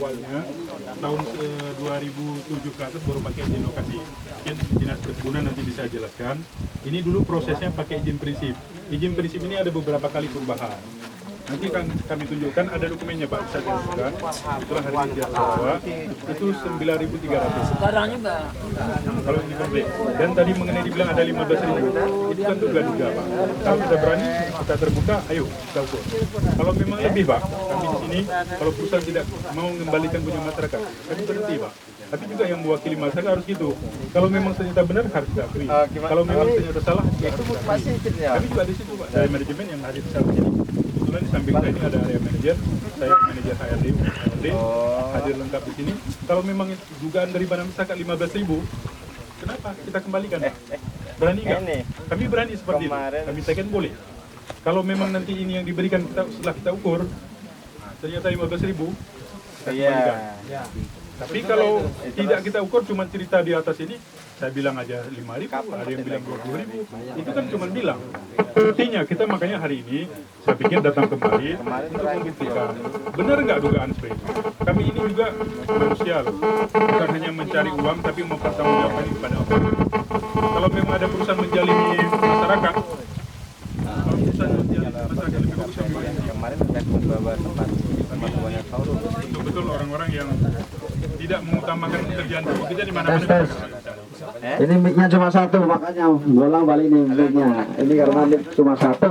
Awalnya tahun 2007 ke atas baru pakai izin lokasi. Mungkin dinas perkebunan nanti bisa jelaskan. Ini dulu prosesnya pakai izin prinsip. Izin prinsip ini ada beberapa kali perubahan. Nanti kami tunjukkan ada dokumennya Pak, bisa ditunjukkan. Itulah hari ini dia bawa. Itu 9.300. Sekarang juga. Kalau ini komplit. Dan tadi mengenai dibilang ada 15.000. Itu kan duga-duga Pak. Kalau kita berani, kita terbuka, ayo kita ukur. Kalau memang lebih Pak, kami di sini kalau perusahaan tidak mau mengembalikan punya masyarakat, kami berhenti Pak. Tapi juga yang mewakili masyarakat harus gitu. Kalau memang ternyata benar harus kita akui. Kalau memang ternyata salah, ya harus kita akui. Kami juga di situ Pak. Dari manajemen yang hadir di sana sini. Kebetulan di samping saya ini ada area manajer, saya manajer HRD, hadir lengkap di sini. Kalau memang dugaan dari badan masyarakat 15.000, kenapa kita kembalikan? Berani nggak? Kami berani seperti itu. Kami second boleh. Kalau memang nanti ini yang diberikan setelah kita ukur, ternyata 15.000, kita kembalikan. Tapi kalau tidak kita ukur, cuma cerita di atas ini, saya bilang aja 5.000, ada yang bilang 20.000, itu kan cuma bilang. Buktinya kita makanya hari ini, saya pikir datang kembali untuk membuktikan. Benar nggak dugaan seperti itu? Kami ini juga manusia loh, bukan hanya mencari uang, tapi mempertanggungjawabkan ini kepada orang. Kalau memang ada perusahaan menjalimi masyarakat, kalau perusahaan menjalimi masyarakat lebih bagus kemarin saya membawa tempat banyak tahu betul-betul orang-orang yang tidak mengutamakan pekerjaan kita di mana-mana. Ini mic-nya cuma satu, makanya bolang balik nih mic-nya. Ini karena mic cuma satu.